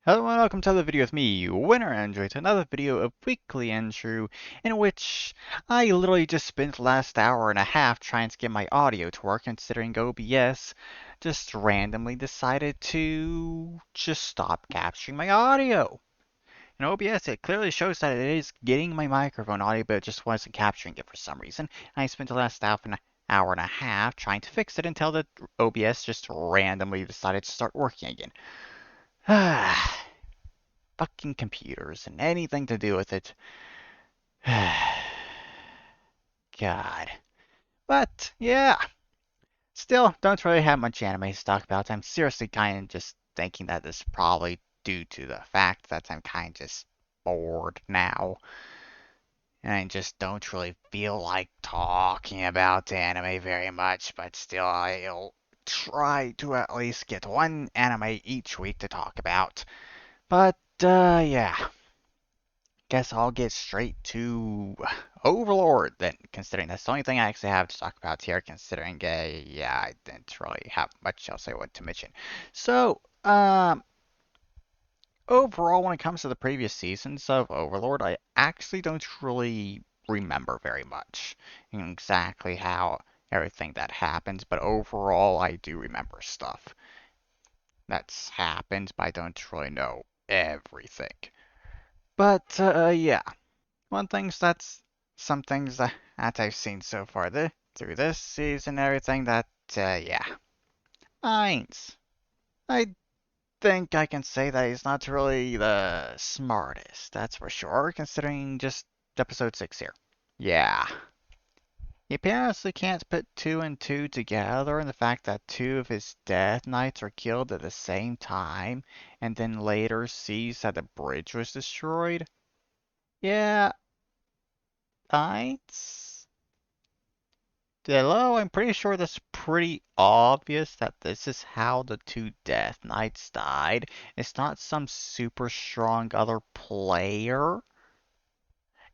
Hello and welcome to another video with me, Winner Android, to another video of Weekly Andrew, in which I literally just spent the last hour and a half trying to get my audio to work, considering OBS just randomly decided to just stop capturing my audio. In OBS, it clearly shows that it is getting my microphone audio, but it just wasn't capturing it for some reason. And I spent the last hour and a half trying to fix it until the OBS just randomly decided to start working again. Fucking computers and anything to do with it. God. But, yeah. Still, don't really have much anime to talk about. I'm seriously kind of just thinking that this is probably due to the fact that I'm kind of just bored now. And I just don't really feel like talking about anime very much, but still, I'll try to at least get one anime each week to talk about. But, yeah. Guess I'll get straight to Overlord then, considering that's the only thing I actually have to talk about here, considering, yeah, I didn't really have much else I want to mention. So, overall, when it comes to the previous seasons of Overlord, I actually don't really remember very much exactly how everything that happens, but overall, I do remember stuff that's happened, but I don't really know everything. But, yeah. Some things that I've seen so far through this season, everything that, yeah. Heinz. I think I can say that he's not really the smartest, that's for sure, considering just episode 6 here. Yeah. He apparently can't put two and two together, and the fact that two of his Death Knights are killed at the same time, and then later sees that the bridge was destroyed. Yeah, Heinz. Hello, I'm pretty sure that's pretty obvious that this is how the two Death Knights died. It's not some super strong other player.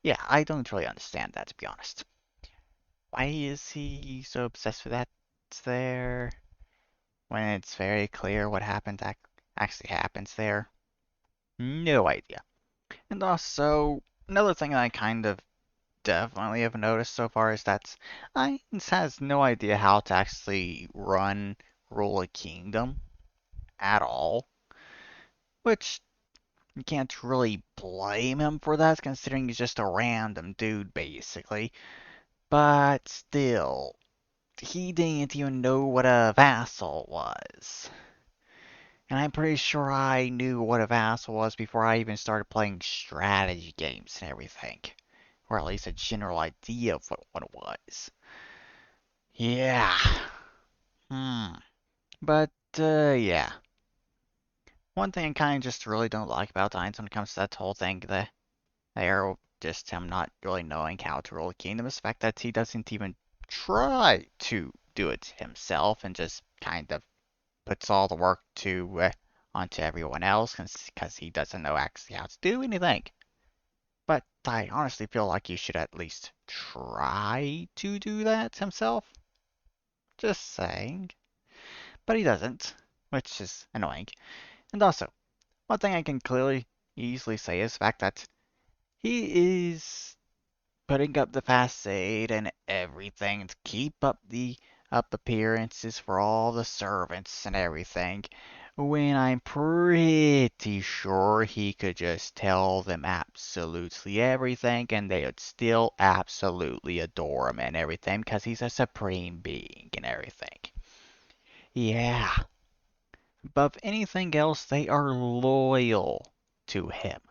Yeah, I don't really understand that, to be honest. Why is he so obsessed with that there when it's very clear what happened actually happens there? No idea. And also, another thing that I kind of definitely have noticed so far is that Ainz has no idea how to actually rule a kingdom at all, which you can't really blame him for that, considering he's just a random dude, basically. But still, he didn't even know what a vassal was. And I'm pretty sure I knew what a vassal was before I even started playing strategy games and everything. Or at least a general idea of what it was. Yeah. Hmm. But, yeah. One thing I kind of just really don't like about Ainz when it comes to that whole thing, there, just him not really knowing how to rule a kingdom, is the fact that he doesn't even try to do it himself and just kind of puts all the work onto everyone else because he doesn't know actually how to do anything. But I honestly feel like he should at least try to do that himself. Just saying. But he doesn't, which is annoying. And also, one thing I can clearly easily say is the fact that he is putting up the facade and everything to keep up the appearances for all the servants and everything, when I'm pretty sure he could just tell them absolutely everything and they would still absolutely adore him and everything because he's a supreme being and everything. Yeah. Above anything else, they are loyal to him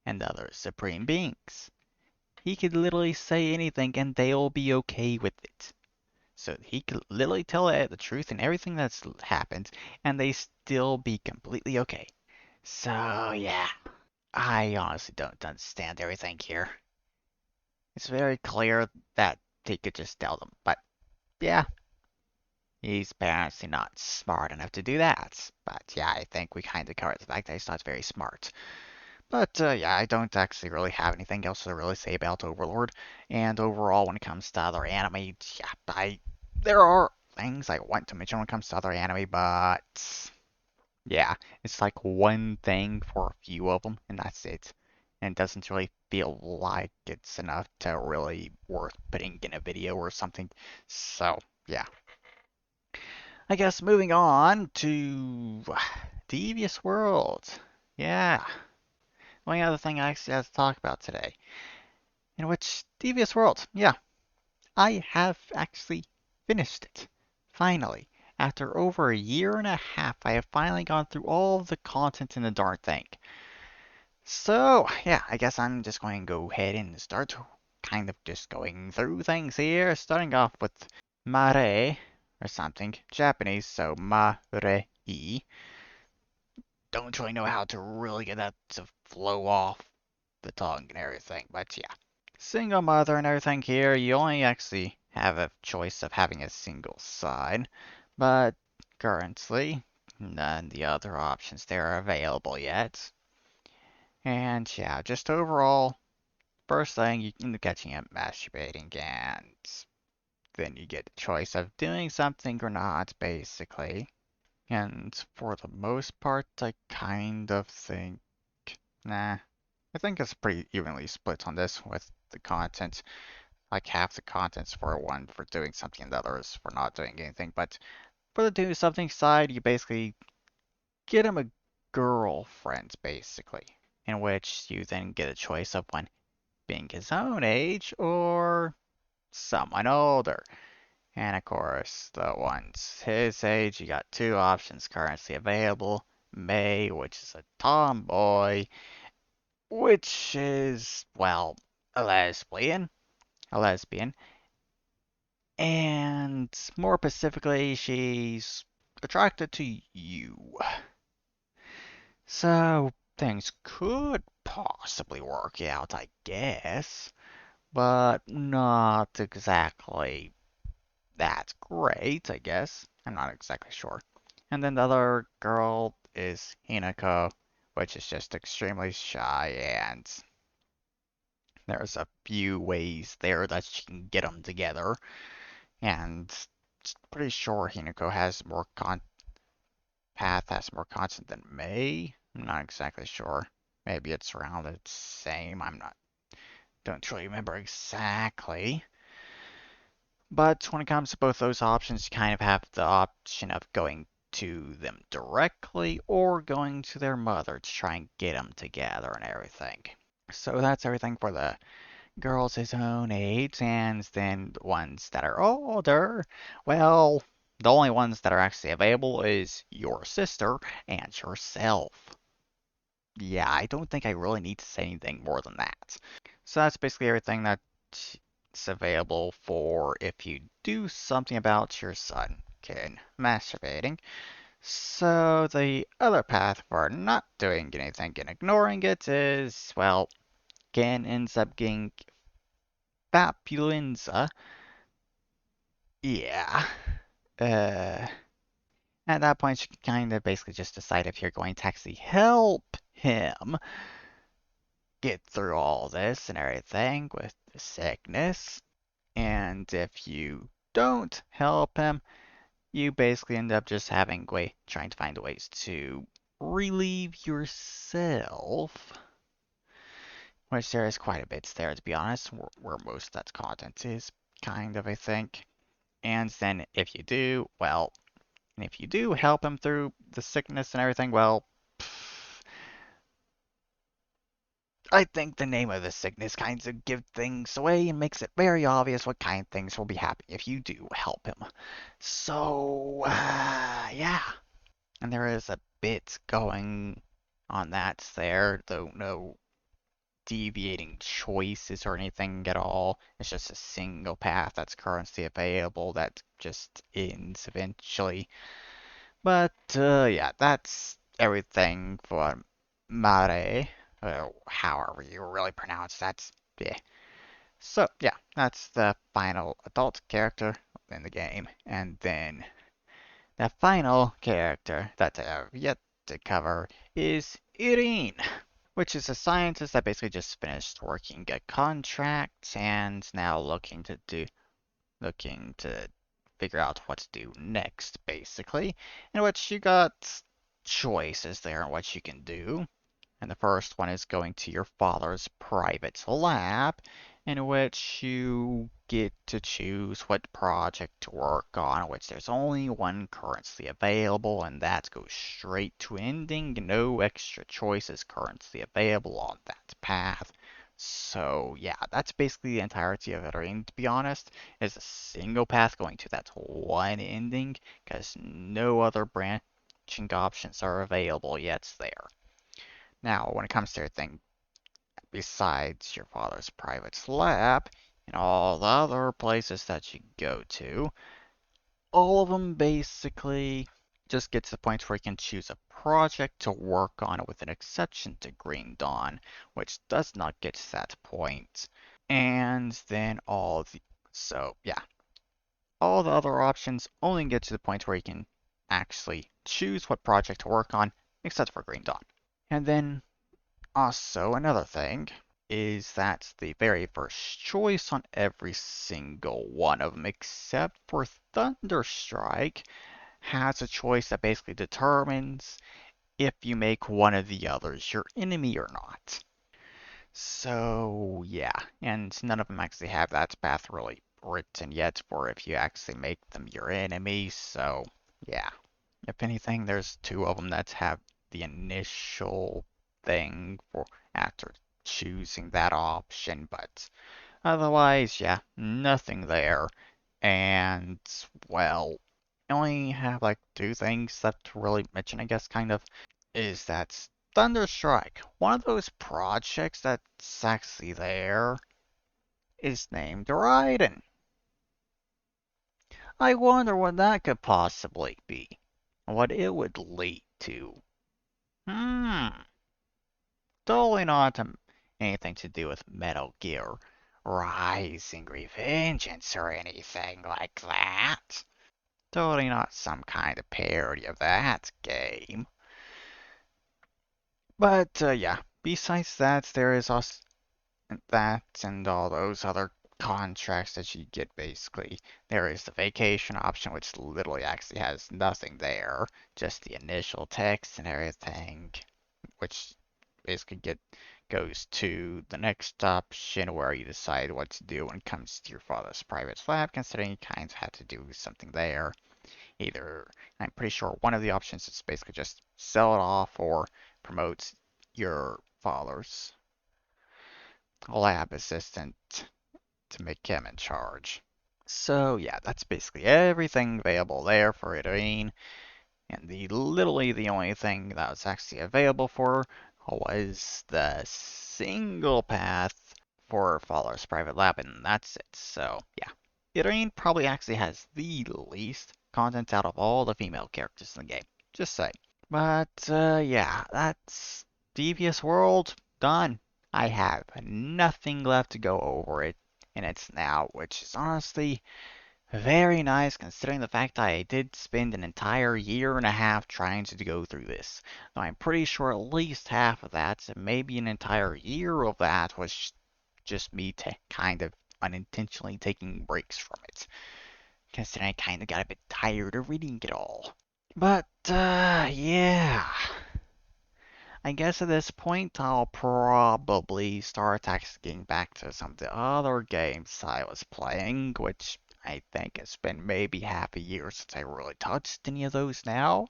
and other supreme beings. He could literally say anything and they'll be okay with it. So he could literally tell the truth and everything that's happened and they still be completely okay. So yeah, I honestly don't understand everything here. It's very clear that he could just tell them, but yeah, he's apparently not smart enough to do that. But yeah, I think we kind of covered the fact that he's not very smart. But yeah, I don't actually really have anything else to really say about Overlord. And overall, when it comes to other anime, yeah, there are things I want to mention when it comes to other anime, but Yeah, it's like one thing for a few of them, and that's it. And it doesn't really feel like it's enough to really worth putting in a video or something. So, yeah. I guess moving on to Devious World. Yeah, only other thing I actually have to talk about today. In which Devious World, yeah, I have actually finished it. Finally. After over a year and a half, I have finally gone through all of the content in the darn thing. So, yeah, I guess I'm just going to go ahead and start kind of just going through things here, starting off with Mare, or something, Japanese, so Mare-i. Don't really know how to really get that to flow off the tongue and everything, but yeah. Single mother and everything here, you only actually have a choice of having a single side, but currently, none of the other options there are available yet. And yeah, just overall, first thing, you end up catching up masturbating, and then you get the choice of doing something or not, basically. And for the most part, I kind of think, nah, I think it's pretty evenly split on this with the content. Like half the content's for one for doing something and the other is for not doing anything. But for the do something side, you basically get him a girlfriend, basically, in which you then get a choice of one being his own age or someone older. And of course, the ones his age, you got two options currently available. May, which is a tomboy, which is, well, a lesbian. A lesbian. And more specifically, she's attracted to you. So things could possibly work out, I guess, but not exactly that great, I guess. I'm not exactly sure. And then the other girl is Hinako, which is just extremely shy, and there's a few ways there that she can get them together. And pretty sure Hinako has more path has more content than May. I'm not exactly sure. Maybe it's around the same. Don't really remember exactly. But when it comes to both those options, you kind of have the option of going to them directly or going to their mother to try and get them together and everything. So that's everything for the girls his own age, and then the ones that are older, well, the only ones that are actually available is your sister and yourself. Yeah, I don't think I really need to say anything more than that. So that's basically everything that's available for if you do something about your son, kid, masturbating. So the other path for not doing anything and ignoring it is, well, Ken ends up getting Fapulenza. Yeah. Uh, at that point, you can kind of basically just decide if you're going to actually help him get through all this and everything with the sickness. And if you don't help him, you basically end up just trying to find ways to relieve yourself. Which there is quite a bit there, to be honest, where most of that content is, kind of, I think. And then if you do, well, and if you do help him through the sickness and everything, well, I think the name of the sickness kind of gives things away and makes it very obvious what kind of things will be happening if you do help him. So, yeah. And there is a bit going on that there, though no deviating choices or anything at all. It's just a single path that's currently available that just ends eventually. But yeah, that's everything for Mare, however you really pronounce that. Yeah. So yeah, that's the final adult character in the game, and then the final character that I have yet to cover is Irene, which is a scientist that basically just finished working a contract and now looking to figure out what to do next, basically. In which you got choices there on what you can do. And the first one is going to your father's private lab, in which you get to choose what project to work on, which there's only one currently available, and that goes straight to ending. No extra choices currently available on that path. So yeah, that's basically the entirety of it. And to be honest, it's a single path going to that one ending, because no other branching options are available yet there. Now, when it comes to everything besides your father's private lab and all the other places that you go to, all of them basically just get to the point where you can choose a project to work on with an exception to Green Dawn, which does not get to that point. And then so yeah, all the other options only get to the point where you can actually choose what project to work on, except for Green Dawn. And then also, another thing is that the very first choice on every single one of them, except for Thunderstrike, has a choice that basically determines if you make one of the others your enemy or not. So, yeah, and none of them actually have that path really written yet for if you actually make them your enemy, so, yeah. If anything, there's two of them that have the initial thing for after choosing that option, but otherwise, yeah, nothing there. And, well, I only have like two things left to really mention, I guess, kind of, is that Thunderstrike, one of those projects that's actually there, is named Raiden. I wonder what that could possibly be. What it would lead to. Hmm. Totally not anything to do with Metal Gear Rising Revengeance or anything like that. Totally not some kind of parody of that game. But yeah, besides that, there is also that and all those other contracts that you get basically. There is the vacation option, which literally actually has nothing there, just the initial text and everything, which basically goes to the next option where you decide what to do when it comes to your father's private lab, considering you kind of have to do something there. Either, I'm pretty sure one of the options is basically just sell it off or promote your father's lab assistant to make him in charge. So yeah, that's basically everything available there for Irene. And literally the only thing that was actually available for was the single path for Faller's private lab, and that's it. So yeah, Irene probably actually has the least content out of all the female characters in the game. Just say. But yeah, that's Devious World done. I have nothing left to go over it, and it's now, which is honestly very nice considering the fact I did spend an entire year and a half trying to go through this. Though I'm pretty sure at least half of that, maybe an entire year of that, was just me kind of unintentionally taking breaks from it. Considering I kind of got a bit tired of reading it all. But, yeah. I guess at this point I'll probably start actually getting back to some of the other games I was playing, which I think it's been maybe half a year since I really touched any of those now,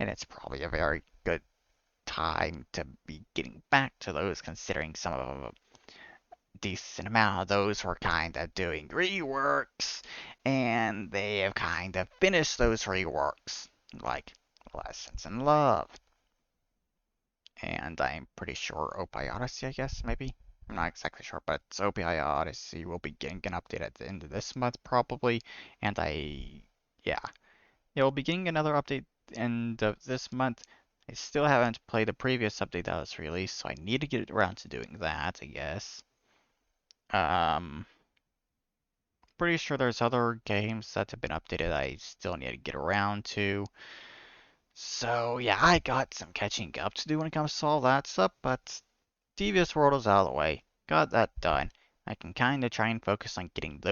and it's probably a very good time to be getting back to those considering some of a decent amount of those were kind of doing reworks, and they have kind of finished those reworks, like Lessons in Love and I'm pretty sure OPI Odyssey, I guess, maybe? I'm not exactly sure, but OPI Odyssey will be getting an update at the end of this month, probably, and yeah, it will be getting another update end of this month. I still haven't played the previous update that was released, so I need to get around to doing that, I guess. Um, Pretty sure there's other games that have been updated I still need to get around to. So yeah, I got some catching up to do when it comes to all that stuff, but Devious World is out of the way. Got that done. I can kinda try and focus on getting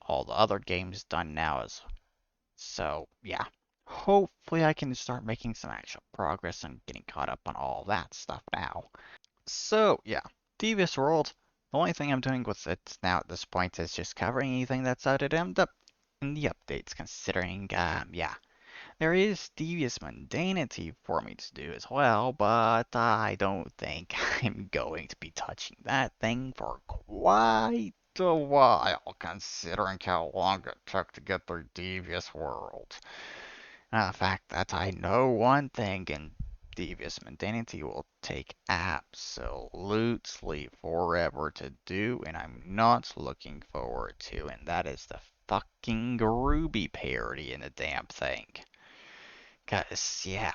all the other games done now as so yeah. hopefully I can start making some actual progress and getting caught up on all that stuff now. So, yeah, Devious World. The only thing I'm doing with it now at this point is just covering anything that's added in the updates, considering, yeah, there is devious mundanity for me to do as well, but I don't think I'm going to be touching that thing for quite a while, considering how long it took to get through Devious World. The fact that I know one thing in devious mundanity will take absolutely forever to do, and I'm not looking forward to, and that is the fucking Ruby parody in the damn thing. 'Cause, yeah,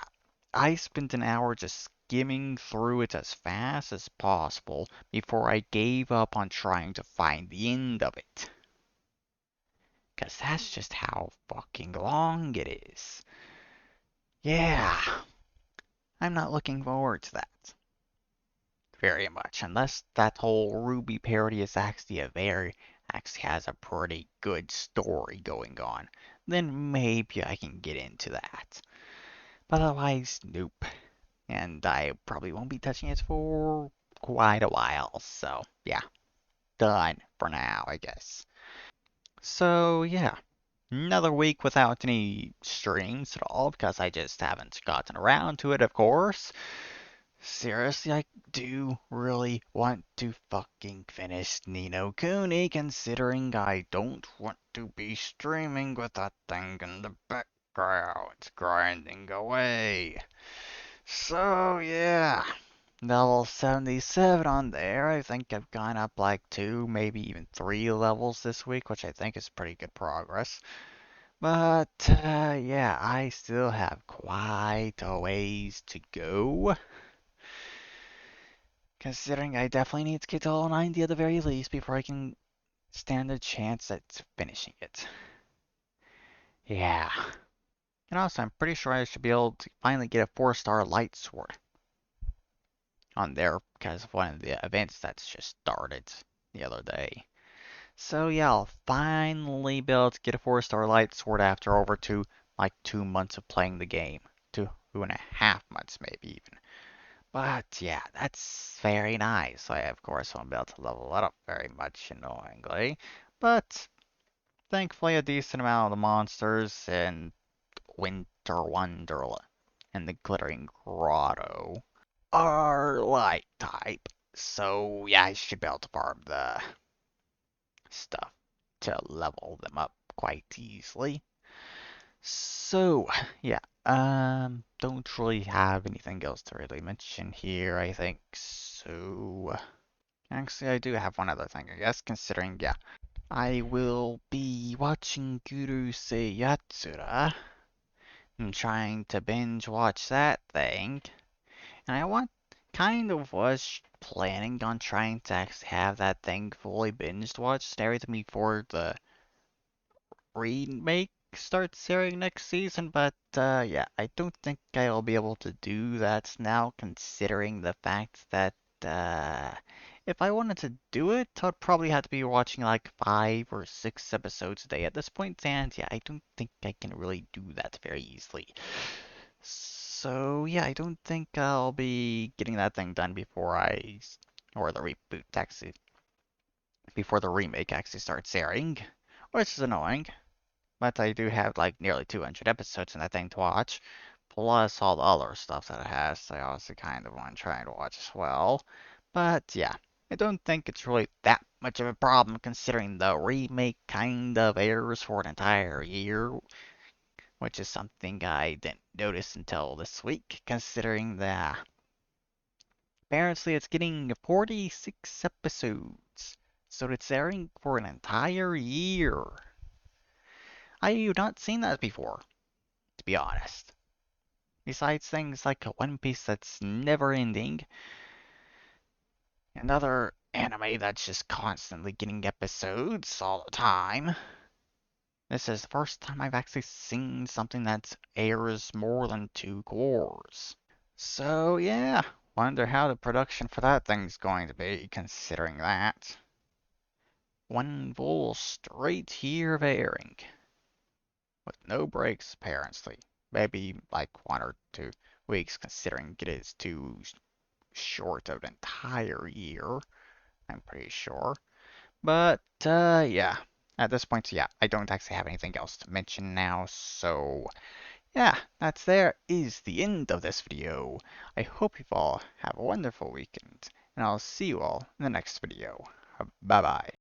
I spent an hour just skimming through it as fast as possible before I gave up on trying to find the end of it. 'Cause that's just how fucking long it is. Yeah, I'm not looking forward to that very much, unless that whole Ruby parody is actually has a pretty good story going on. Then maybe I can get into that. But otherwise, nope. And I probably won't be touching it for quite a while. So, yeah, done for now, I guess. So, yeah, another week without any streams at all because I just haven't gotten around to it, of course. Seriously, I do really want to fucking finish Ni no Kuni, considering I don't want to be streaming with that thing in the background grinding away. So, yeah. Level 77 on there. I think I've gone up like 2, maybe even 3 levels this week, which I think is pretty good progress. But, yeah, I still have quite a ways to go. Considering I definitely need to get to level 90 at the very least before I can stand a chance at finishing it. Yeah. And also, I'm pretty sure I should be able to finally get a 4-star light sword on there because of one of the events that's just started the other day. So yeah, I'll finally be able to get a 4-star light sword after over like 2 months of playing the game. 2.5 months maybe even. But yeah, that's very nice. I of course won't be able to level it up very much annoyingly. But thankfully a decent amount of the monsters in Winter Wonderland and the Glittering Grotto are light type. So yeah, I should be able to farm the stuff to level them up quite easily. So yeah, don't really have anything else to really mention here, I think. So actually I do have one other thing, I guess, considering yeah, I will be watching Guru Se Yatsura and trying to binge watch that thing. And I was planning on trying to actually have that thing fully binged watched and everything before the remake starts airing next season, but yeah, I don't think I'll be able to do that now, considering the fact that uh, if I wanted to do it, I'd probably have to be watching like 5 or 6 episodes a day at this point, and yeah, I don't think I can really do that very easily. So yeah, I don't think I'll be getting that thing done or the reboot actually, before the remake actually starts airing, which is annoying. But I do have like nearly 200 episodes in that thing to watch, plus all the other stuff that it has. So I also kind of want to try to watch as well. But yeah, I don't think it's really that much of a problem considering the remake kind of airs for an entire year, which is something I didn't notice until this week, considering that apparently it's getting 46 episodes. So it's airing for an entire year. I have not seen that before, to be honest. Besides things like One Piece that's never ending, and other anime that's just constantly getting episodes all the time. This is the first time I've actually seen something that airs more than 2 cores. So yeah, wonder how the production for that thing's going to be, considering that. One full straight year of airing, with no breaks apparently. Maybe like 1 or 2 weeks, considering it is too short of an entire year. I'm pretty sure. But yeah, at this point, yeah, I don't actually have anything else to mention now. So yeah, there is the end of this video. I hope you all have a wonderful weekend, and I'll see you all in the next video. Bye bye.